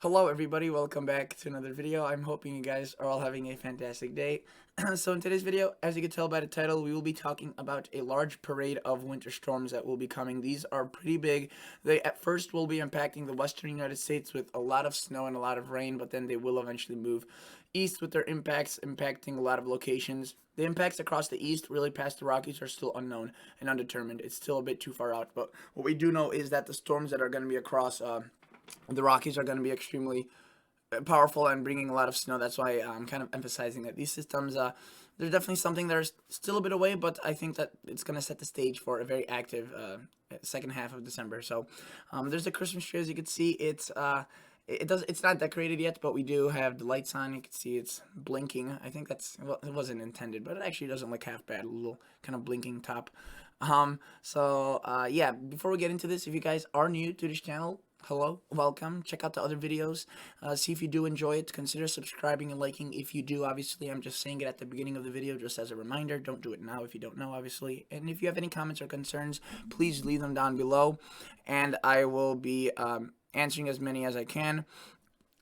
Hello everybody, welcome back to another video. I'm hoping you guys are all having a fantastic day. So in today's video, as you can tell by the title, we will be talking about a large parade of winter storms that will be coming. These are pretty big. They at first will be impacting the western United States with a lot of snow and a lot of rain, but then they will eventually move east with their impacts, impacting a lot of locations. The impacts across the east, really past the Rockies, are still unknown and undetermined. It's still a bit too far out, but what we do know is that the storms that are going to be across the Rockies are going to be extremely powerful and bringing a lot of snow. That's why I'm kind of emphasizing that these systems, they're definitely something that are still a bit away, but I think that it's going to set the stage for a very active second half of December. So there's the Christmas tree, as you can see. It's not decorated yet, but we do have the lights on. You can see it's blinking. I think well, it wasn't intended, but it actually doesn't look half bad. A little kind of blinking top. Yeah, before we get into this, if you guys are new to this channel, hello, welcome. Check out the other videos. See if you do enjoy it. Consider subscribing and liking if you do. Obviously, I'm just saying it at the beginning of the video just as a reminder. Don't do it now if you don't know, obviously. And if you have any comments or concerns, please leave them down below, and I will be answering as many as I can.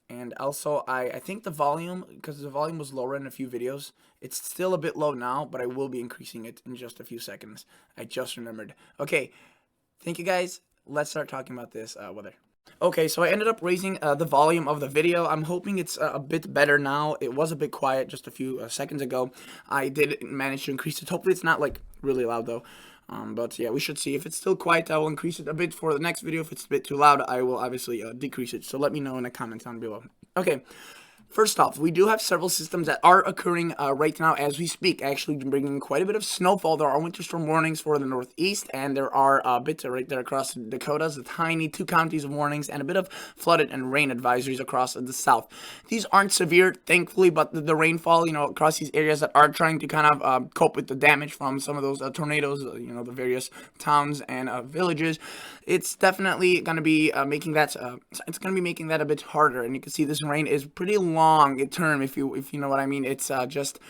And also, I think the volume, because the volume was lower in a few videos, it's still a bit low now, but I will be increasing it in just a few seconds. I just remembered. Okay, thank you guys. Let's start talking about this weather. Okay, so I ended up raising the volume of the video. I'm hoping it's a bit better now. It was a bit quiet just a few seconds ago. I did manage to increase it. Hopefully it's not like really loud though. But yeah, we should see. If it's still quiet, I will increase it a bit for the next video. If it's a bit too loud, I will obviously decrease it. So let me know in the comments down below. Okay, first off, we do have several systems that are occurring right now as we speak, actually bringing quite a bit of snowfall. There are winter storm warnings for the Northeast, and there are bits right there across the Dakotas, the tiny 2 counties of warnings, and a bit of flooded and rain advisories across the South. These aren't severe, thankfully, but the rainfall, across these areas that are trying to kind of cope with the damage from some of those tornadoes, the various towns and villages, it's definitely going to be making that a bit harder. And you can see this rain is pretty long term, if you know what I mean. It's just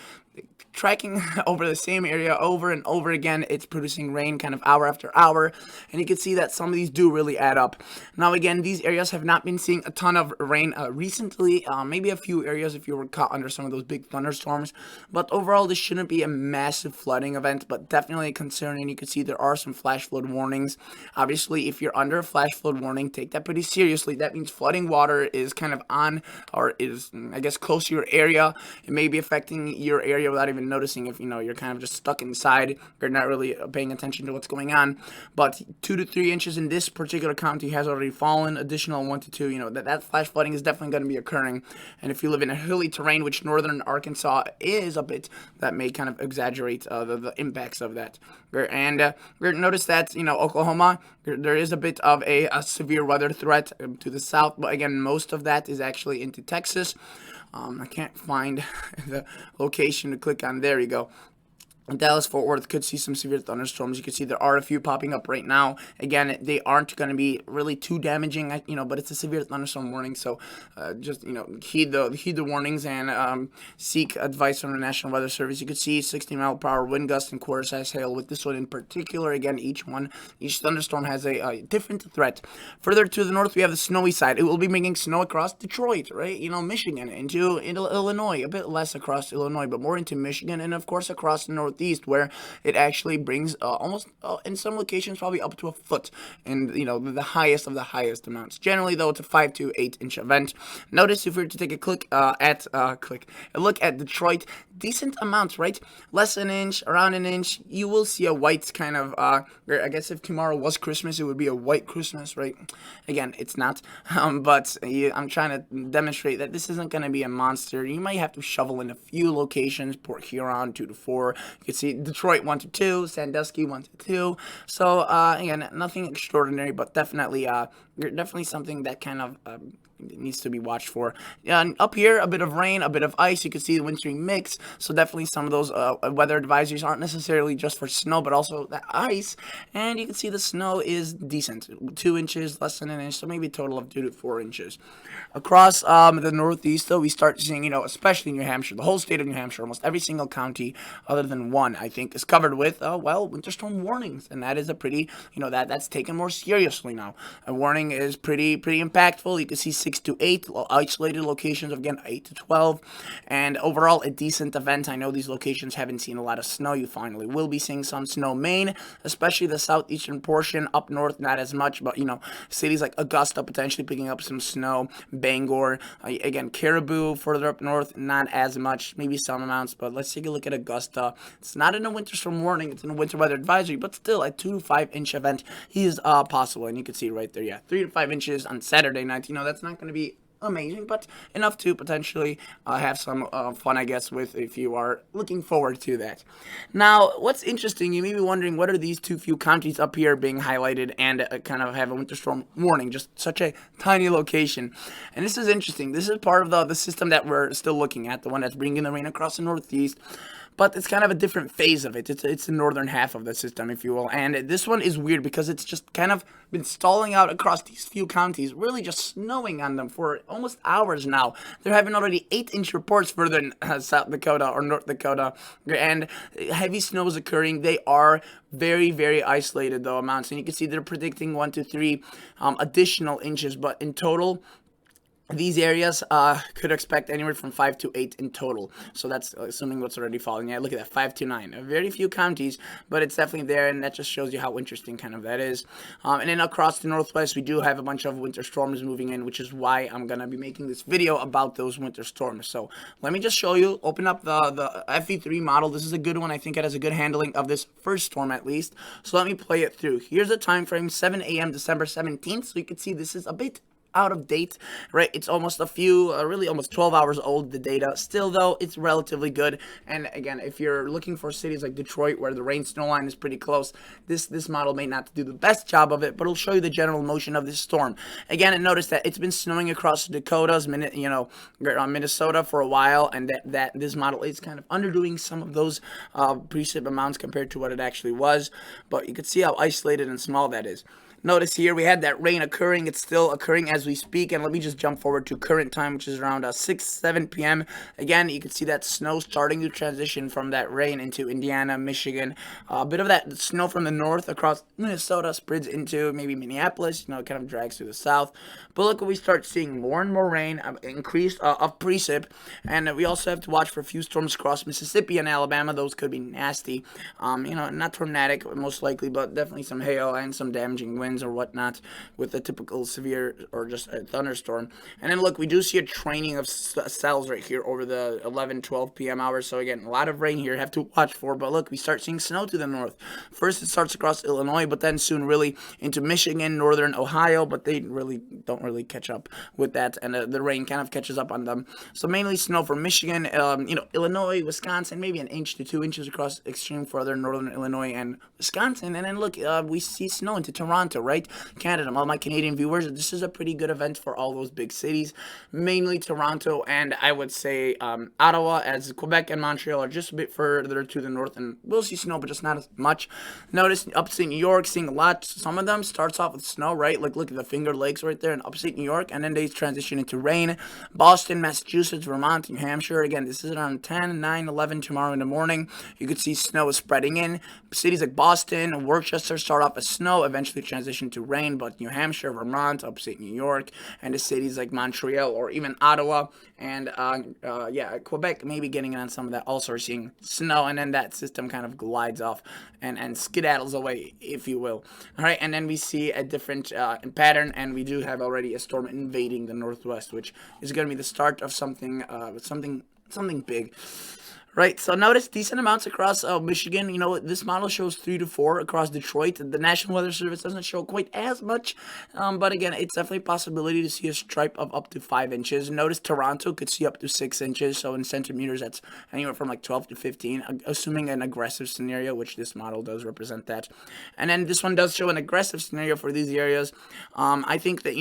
tracking over the same area over and over again. It's producing rain kind of hour after hour, and you can see that some of these do really add up. Now again, these areas have not been seeing a ton of rain recently, maybe a few areas if you were caught under some of those big thunderstorms, but overall this shouldn't be a massive flooding event, but definitely concerning. You can see there are some flash flood warnings. Obviously, if you're under a flash flood warning, take that pretty seriously. That means flooding water is kind of on, or is, I guess, close to your area. It may be affecting your area without even noticing. If you're kind of just stuck inside, you're not really paying attention to what's going on. But 2 to 3 inches in this particular county has already fallen. Additional 1 to 2, that flash flooding is definitely going to be occurring. And if you live in a hilly terrain, which northern Arkansas is a bit, that may kind of exaggerate the impacts of that. And notice that Oklahoma, there is a bit of a severe weather threat to the south, but again, most of that is actually into Texas. I can't find the location to click on. There you go. Dallas Fort Worth could see some severe thunderstorms. You can see there are a few popping up right now. Again, they aren't going to be really too damaging, but it's a severe thunderstorm warning. So just heed the warnings and seek advice from the National Weather Service. You can see 60-mile-per-hour wind gusts and quarter-size hail with this one in particular. Again, each thunderstorm has a different threat. Further to the north, we have the snowy side. It will be making snow across Detroit, right? Michigan, into Illinois, a bit less across Illinois, but more into Michigan, and of course across the Northeast, where it actually brings almost in some locations probably up to a foot, and the highest of the highest amounts. Generally though, it's a 5 to 8 inch event. Notice if we were to take a look at Detroit, decent amounts, right? Less an inch, around an inch. You will see a white kind of I guess if tomorrow was Christmas, it would be a white Christmas, right? Again, it's not, but I'm trying to demonstrate that this isn't going to be a monster. You might have to shovel in a few locations. Port Huron 2 to 4. You can see Detroit 1 to 2, Sandusky 1 to 2. So again, nothing extraordinary, but definitely something that kind of needs to be watched for. And up here, a bit of rain, a bit of ice. You can see the wintry mix. So definitely some of those weather advisories aren't necessarily just for snow, but also the ice. And you can see the snow is decent, 2 inches, less than an inch, so maybe a total of 2 to 4 inches. Across the Northeast, though, we start seeing, especially in New Hampshire, the whole state of New Hampshire, almost every single county other than one, I think, is covered with, winter storm warnings. And that is a pretty, that's taken more seriously now. A warning is pretty impactful. You can see 6 to 8, isolated locations of, again, 8 to 12, and overall a decent event. I know these locations haven't seen a lot of snow. You finally will be seeing some snow. Maine, especially the southeastern portion, up north not as much, but cities like Augusta potentially picking up some snow. Bangor, again, Caribou further up north, not as much, maybe some amounts. But let's take a look at Augusta. It's not in a winter storm warning, it's in a winter weather advisory, but still a 2 to 5 inch event is possible. And you can see right there, yeah, 3 to 5 inches on Saturday night. That's not going to be amazing, but enough to potentially have some fun, I guess, with, if you are looking forward to that. Now, what's interesting, you may be wondering, what are these few counties up here being highlighted and kind of have a winter storm warning, just such a tiny location? And this is interesting. This is part of the system that we're still looking at, the one that's bringing the rain across the northeast. But it's kind of a different phase of it. It's the northern half of the system, if you will. And this one is weird because it's just kind of been stalling out across these few counties, really just snowing on them for almost hours now. They're having already 8-inch reports further in South Dakota or North Dakota, and heavy snow is occurring. They are very, very isolated, though, amounts. And you can see they're predicting 1 to 3 additional inches, but in total, these areas could expect anywhere from 5 to 8 in total. So that's assuming what's already falling. Yeah, look at that, 5 to 9. Very few counties, but it's definitely there, and that just shows you how interesting kind of that is. And then across the northwest, we do have a bunch of winter storms moving in, which is why I'm going to be making this video about those winter storms. So let me just show you, open up the FE3 model. This is a good one. I think it has a good handling of this first storm at least. So let me play it through. Here's the time frame, 7 a.m. December 17th. So you can see this is a bit out of date, right? It's almost really almost 12 hours old, the data. Still, though, it's relatively good. And again, if you're looking for cities like Detroit, where the rain-snow line is pretty close, this model may not do the best job of it, but it'll show you the general motion of this storm. Again, and notice that it's been snowing across the Dakotas, Minnesota for a while, and that this model is kind of underdoing some of those precip amounts compared to what it actually was. But you can see how isolated and small that is. Notice here we had that rain occurring. It's still occurring as we speak. And let me just jump forward to current time, which is around 7 p.m. Again, you can see that snow starting to transition from that rain into Indiana, Michigan. A bit of that snow from the north across Minnesota spreads into maybe Minneapolis. It kind of drags through the south. But look, we start seeing more and more rain, increased of precip. And we also have to watch for a few storms across Mississippi and Alabama. Those could be nasty. Not tornadic, most likely, but definitely some hail and some damaging winds or whatnot with a typical severe or just a thunderstorm. And then look, we do see a training of cells right here over the 11-12 p.m. hours. So again, a lot of rain here, have to watch for. But look, we start seeing snow to the north. First it starts across Illinois, but then soon really into Michigan, northern Ohio, but they really don't really catch up with that, and the rain kind of catches up on them. So mainly snow from Michigan, Illinois, Wisconsin, maybe 1 inch to 2 inches across extreme further northern Illinois and Wisconsin. And then look, we see snow into Toronto, right? Canada. All my Canadian viewers, this is a pretty good event for all those big cities, mainly Toronto, and I would say Ottawa, as Quebec and Montreal are just a bit further to the north, and we'll see snow, but just not as much. Notice upstate New York seeing a lot. Some of them starts off with snow, right? Like look at the Finger Lakes right there in upstate New York, and then they transition into rain. Boston, Massachusetts, Vermont, New Hampshire. Again, this is around 10, 9, 11 tomorrow in the morning. You could see snow is spreading in. Cities like Boston, Worcester start off as snow, eventually transition to rain, but New Hampshire, Vermont, upstate New York, and the cities like Montreal or even Ottawa and Quebec maybe getting on some of that, also are seeing snow, and then that system kind of glides off and skedaddles away, if you will. All right, and then we see a different pattern, and we do have already a storm invading the northwest, which is going to be the start of something big. Right, so notice decent amounts across Michigan. This model shows 3 to 4 across Detroit. The National Weather Service doesn't show quite as much, but again, it's definitely a possibility to see a stripe of up to 5 inches. Notice Toronto could see up to 6 inches, so in centimeters, that's anywhere from like 12 to 15, assuming an aggressive scenario, which this model does represent that. And then this one does show an aggressive scenario for these areas. I think that,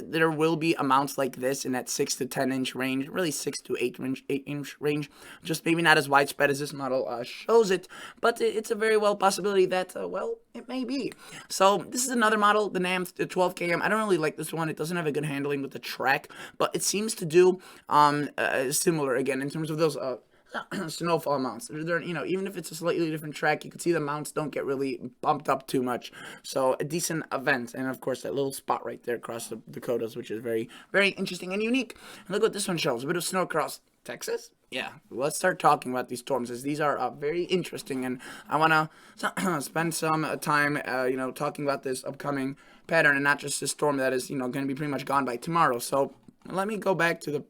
there will be amounts like this in that 6 to 10 inch range, really 6 to 8 inch range, just maybe not as widespread as this model shows it, but it's a very well possibility that, it may be. So this is another model, the NAM 12KM. I don't really like this one. It doesn't have a good handling with the track, but it seems to do similar, again, in terms of those snowfall amounts. They're, you know, even if it's a slightly different track, you can see the mounts don't get really bumped up too much. So a decent event, and of course that little spot right there across the Dakotas, which is very, very interesting and unique. And look what this one shows: a bit of snow across Texas. Yeah, let's start talking about these storms, as these are very interesting, and I want to spend some time, talking about this upcoming pattern, and not just this storm that is, going to be pretty much gone by tomorrow. So let me go back to the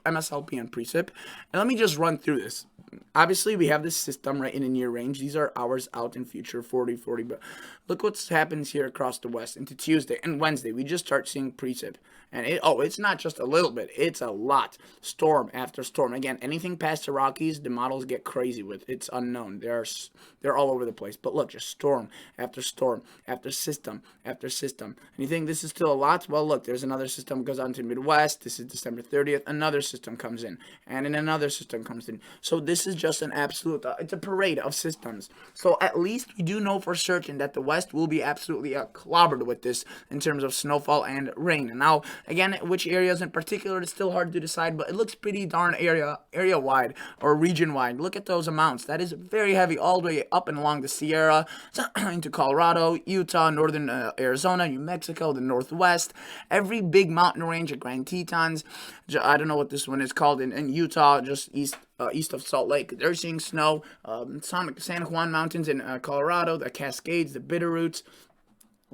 MSLP and precip, and let me just run through this. Obviously, we have this system right in a near range. These are hours out in future, 40, but look what happens here across the west into Tuesday and Wednesday. We just start seeing precip, and it's not just a little bit, it's a lot. Storm after storm. Again, anything past the Rockies, the models get crazy with. It's unknown. They're all over the place. But look, just storm after storm after system after system. And you think this is still a lot? Well, look, there's another system goes on to Midwest. This is December 30th. Another system comes in, and then another system comes in. So this is just an absolute, it's a parade of systems. So at least we do know for certain that the West will be absolutely clobbered with this in terms of snowfall and rain. And now, again, which areas in particular, it's still hard to decide, but it looks pretty darn area-wide or region-wide. Look at those amounts. That is very heavy all the way up and along the Sierra into Colorado, Utah, northern Arizona, New Mexico, the Northwest. Every big mountain range at Grand Tetons, I don't know what this one is called, in Utah, just east of Salt Lake. They're seeing snow. San Juan Mountains in Colorado, the Cascades, the Bitterroots.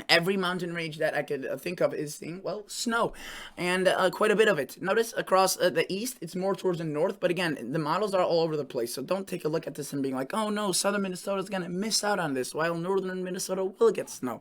Every mountain range that I could think of is seeing, well, snow, and quite a bit of it. Notice across the east, it's more towards the north, but again, the models are all over the place, so don't take a look at this and being like, oh no, southern Minnesota is going to miss out on this, while northern Minnesota will get snow.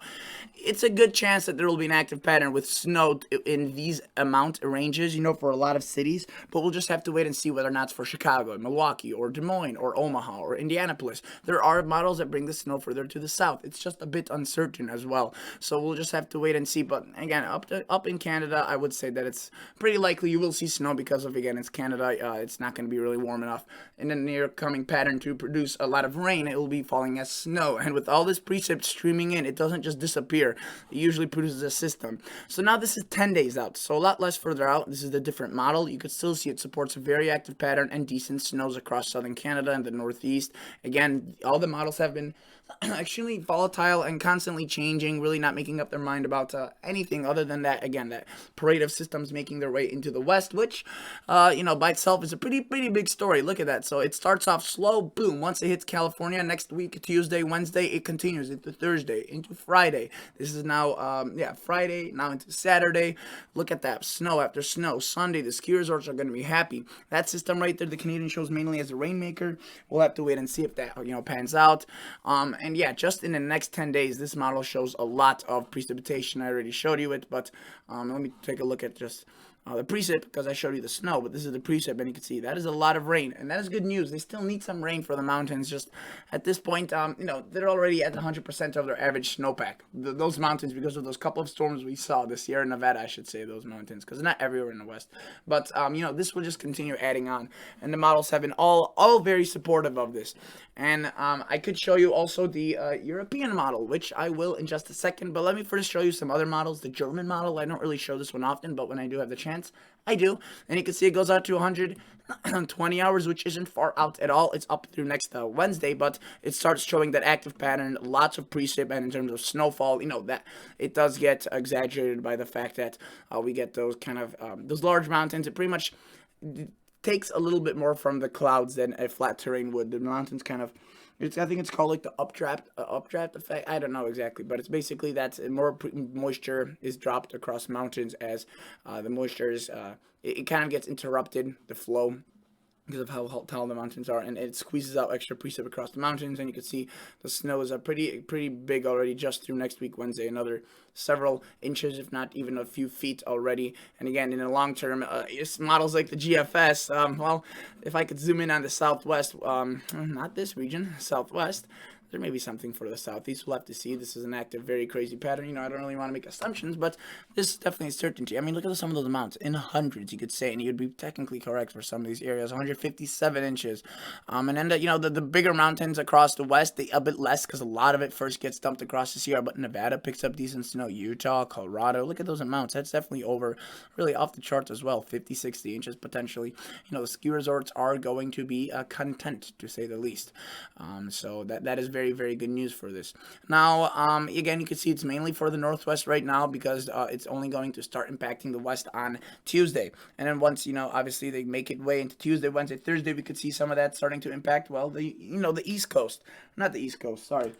It's a good chance that there will be an active pattern with snow in these amount ranges, for a lot of cities, but we'll just have to wait and see whether or not it's for Chicago, Milwaukee, or Des Moines, or Omaha, or Indianapolis. There are models that bring the snow further to the south. It's just a bit uncertain as well. So we'll just have to wait and see. But again, up in Canada, I would say that it's pretty likely you will see snow because of, again, it's Canada. It's not going to be really warm enough in the near coming pattern to produce a lot of rain. It will be falling as snow. And with all this precip streaming in, it doesn't just disappear. It usually produces a system. So now this is 10 days out. So a lot less further out. This is the different model. You could still see it supports a very active pattern and decent snows across southern Canada and the northeast. Again, all the models have been extremely volatile and constantly changing, really not making up their mind about anything other than that, again, that parade of systems making their way into the west, which, by itself is a pretty big story. Look at that. So it starts off slow, boom, once it hits California, next week, Tuesday, Wednesday, it continues into Thursday, into Friday. This is now, Friday, now into Saturday. Look at that, snow after snow. Sunday, the ski resorts are going to be happy. That system right there, the Canadian shows mainly as a rainmaker. We'll have to wait and see if that, pans out. And yeah, just in the next 10 days, this model shows a lot of precipitation. I already showed you it, but let me take a look at just the precip, because I showed you the snow, but this is the precip, and you can see that is a lot of rain, and that is good news. They still need some rain for the mountains. Just at this point, they're already at 100% of their average snowpack. Those mountains, because of those couple of storms we saw, the Sierra Nevada, I should say, those mountains, because not everywhere in the west. But this will just continue adding on, and the models have been all very supportive of this. And I could show you also the European model, which I will in just a second. But let me first show you some other models. The German model, I don't really show this one often, but when I do have the chance, I do. And you can see it goes out to 120 hours, which isn't far out at all. It's up through next Wednesday, but it starts showing that active pattern, lots of precip, and in terms of snowfall, that it does get exaggerated by the fact that we get those kind of those large mountains. It pretty much takes a little bit more from the clouds than a flat terrain would. The mountains kind of, I think it's called like the updraft effect. I don't know exactly, but it's basically that more moisture is dropped across mountains as the moisture is, it kind of gets interrupted, the flow, because of how tall the mountains are, and it squeezes out extra precip across the mountains. And you can see the snow is pretty big already just through next week Wednesday, another several inches, if not even a few feet already. And again, in the long term, models like the GFS, well, if I could zoom in on the southwest, not this region, southwest, There may be something for the southeast. We'll have to see. This is an active, very crazy pattern. I don't really want to make assumptions, but this is definitely a certainty. I mean, look at some of those amounts in hundreds, you could say, and you'd be technically correct for some of these areas. 157 inches, and then the bigger mountains across the west, they a bit less because a lot of it first gets dumped across the Sierra. But Nevada picks up decent snow. Utah, Colorado. Look at those amounts. That's definitely over, really off the charts as well. 50, 60 inches potentially. The ski resorts are going to be content, to say the least. So that is very, very good news for this. Now, again, you can see it's mainly for the Northwest right now because it's only going to start impacting the West on Tuesday. And then once, obviously they make it way into Tuesday, Wednesday, Thursday, we could see some of that starting to impact, well, the East Coast. Not the East Coast, sorry.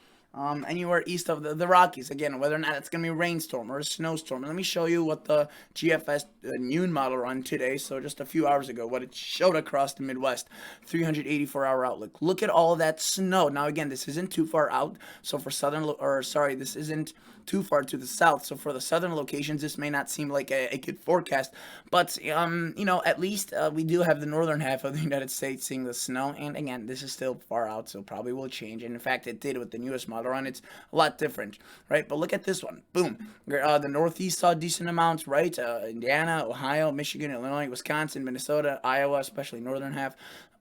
Anywhere east of the Rockies. Again, whether or not it's going to be a rainstorm or a snowstorm. And let me show you what the GFS noon model run today, so just a few hours ago, what it showed across the Midwest. 384-hour outlook. Look at all of that snow. Now, again, this isn't too far out, so for this isn't too far to the south. So for the southern locations, this may not seem like a good forecast, but at least we do have the northern half of the United States seeing the snow. And again, this is still far out, so probably will change. And in fact, it did with the newest model run. It's a lot different, right? But look at this one. Boom. The Northeast saw decent amounts, right? Indiana, Ohio, Michigan, Illinois, Wisconsin, Minnesota, Iowa, especially northern half.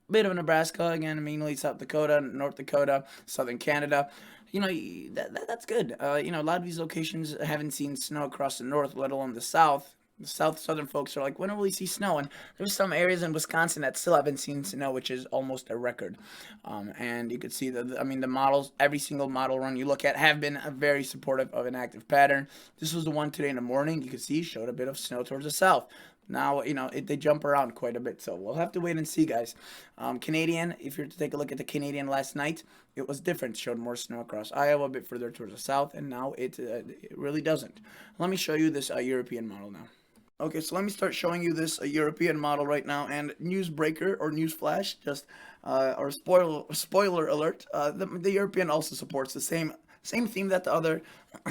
Bit of Nebraska, again, mainly South Dakota, North Dakota, southern Canada. That's good. A lot of these locations haven't seen snow across the north, let alone the south. The southern folks are like, when will we see snow? And there's some areas in Wisconsin that still haven't seen snow, which is almost a record. And you could see the models, every single model run you look at have been very supportive of an active pattern. This was the one today in the morning. You could see showed a bit of snow towards the south. Now, they jump around quite a bit, so we'll have to wait and see, guys. Canadian, if you're to take a look at the Canadian last night, it was different. Showed more snow across Iowa, a bit further towards the south, and now it really doesn't. Let me show you this European model now. Okay, so let me start showing you this European model right now, and newsbreaker or newsflash, just or spoiler alert. The European also supports the same theme that the other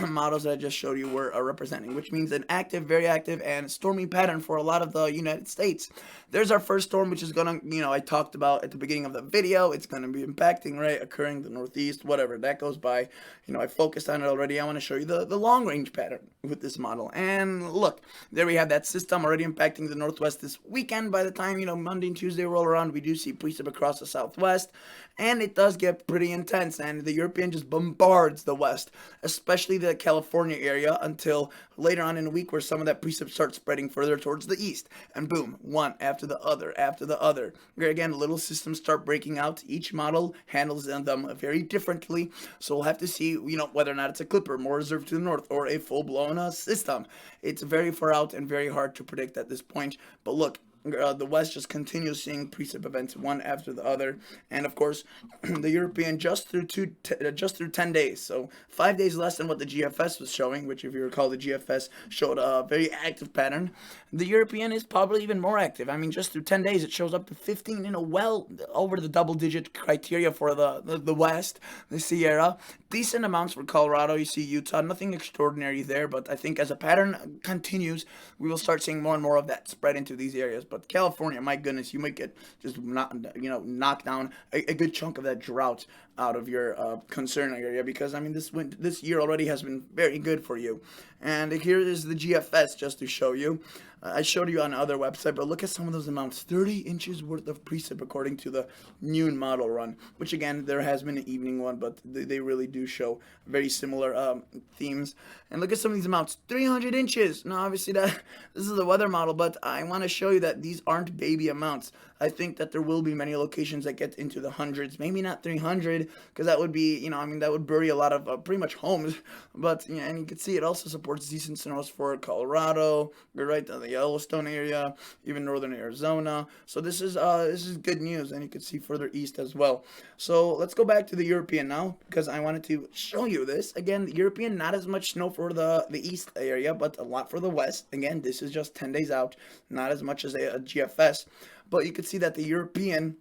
models that I just showed you were representing, which means an active, very active, and stormy pattern for a lot of the United States. There's our first storm, which is gonna, I talked about at the beginning of the video. It's gonna be impacting, right, occurring the Northeast, whatever that goes by. I focused on it already. I want to show you the long range pattern with this model. And look, there we have that system already impacting the Northwest this weekend. By the time Monday and Tuesday roll around, we do see precip across the Southwest, and it does get pretty intense. And the European just bombards the West, especially the California area, until later on in the week where some of that precip starts spreading further towards the east. And boom, one after the other. Where again, little systems start breaking out. Each model handles them very differently. So we'll have to see, whether or not it's a clipper, more reserved to the north, or a full-blown system. It's very far out and very hard to predict at this point. But look, the West just continues seeing precip events one after the other, and of course, the European just through 10 days, so 5 days less than what the GFS was showing. Which, if you recall, the GFS showed a very active pattern. The European is probably even more active. I mean, just through 10 days, it shows up to 15, well over the double-digit criteria for the West, the Sierra. Decent amounts for Colorado. You see Utah, nothing extraordinary there, but I think as a pattern continues, we will start seeing more and more of that spread into these areas. But California, my goodness, you might get just knock down a good chunk of that drought out of your concern area, because I mean this year already has been very good for you. And here is the GFS just to show you. I showed you on another website, but look at some of those amounts. 30 inches worth of precip according to the noon model run, which again, there has been an evening one, but they really do show very similar themes. And look at some of these amounts. 300 inches. Now, obviously, this is the weather model, but I want to show you that these aren't baby amounts. I think that there will be many locations that get into the hundreds, maybe not 300, because that would be, that would bury a lot of pretty much homes. But, and you can see it also supports decent snows for Colorado, right to the Yellowstone area, even northern Arizona. So this is good news, and you can see further east as well. So let's go back to the European now, because I wanted to show you this. Again, the European, not as much snow for the east area, but a lot for the west. Again, this is just 10 days out, not as much as a GFS. But you can see that the European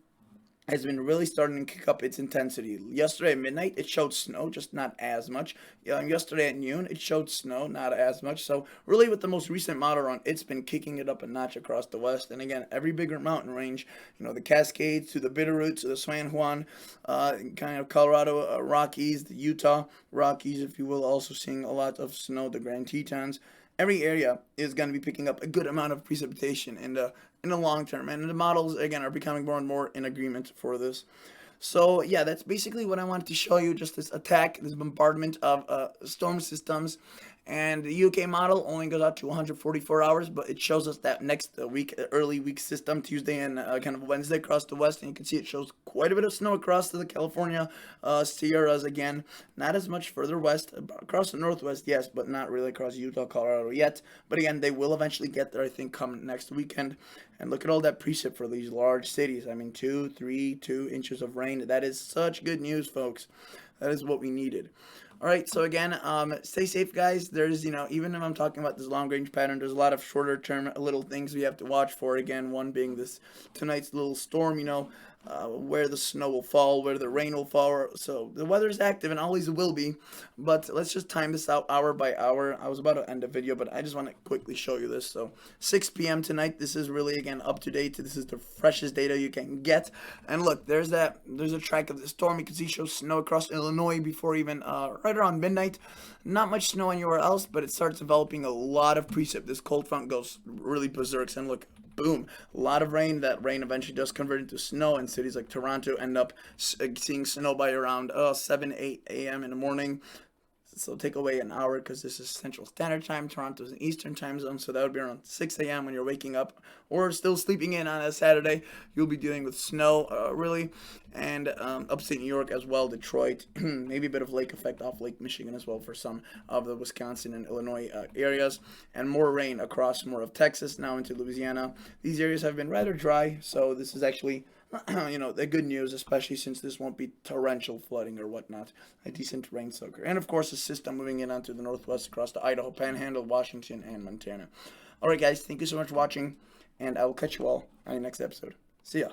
has been really starting to kick up its intensity. Yesterday at midnight, it showed snow, just not as much. Yesterday at noon, it showed snow, not as much. So really, with the most recent model run, it's been kicking it up a notch across the west. And again, every bigger mountain range, the Cascades to the Bitterroot to the San Juan, kind of Colorado Rockies, the Utah Rockies, if you will, also seeing a lot of snow. The Grand Tetons, every area is going to be picking up a good amount of precipitation in the long term, and the models again are becoming more and more in agreement for this. So yeah, that's basically what I wanted to show you. Just this attack, this bombardment of storm systems, and the UK model only goes out to 144 hours, but it shows us that next week, early week system, Tuesday and kind of Wednesday across the west, and you can see it shows quite a bit of snow across to the California Sierras again. Not as much further west, across the northwest, yes, but not really across Utah, Colorado yet. But again, they will eventually get there, I think, come next weekend. And look at all that precip for these large cities. I mean, 2 inches of rain. That is such good news, folks. That is what we needed. All right, so again, stay safe, guys. There's, even if I'm talking about this long range pattern, there's a lot of shorter term little things we have to watch for. Again, one being this tonight's little storm, where the snow will fall, where the rain will fall. So the weather is active and always will be. But let's just time this out hour by hour. I was about to end the video, but I just want to quickly show you this. So 6 p.m. tonight. This is really, again, up to date. This is the freshest data you can get. And look, there's a track of the storm. You can see shows snow across Illinois before even right around midnight. Not much snow anywhere else, but it starts developing a lot of precip. This cold front goes really berserk. And look, boom, a lot of rain. That rain eventually does convert into snow, and cities like Toronto end up seeing snow by around 7, 8 a.m. in the morning. So take away an hour because this is Central Standard Time. Toronto's an Eastern Time zone, so that would be around 6 a.m. when you're waking up or still sleeping in on a Saturday. You'll be dealing with snow, really, and upstate New York as well, Detroit, maybe a bit of lake effect off Lake Michigan as well for some of the Wisconsin and Illinois areas, and more rain across more of Texas now into Louisiana. These areas have been rather dry, so this is actually the good news, especially since this won't be torrential flooding or whatnot, a decent rain soaker. And of course, a system moving in onto the northwest across the Idaho Panhandle, Washington, and Montana. All right, guys, thank you so much for watching, and I will catch you all on the next episode. See ya.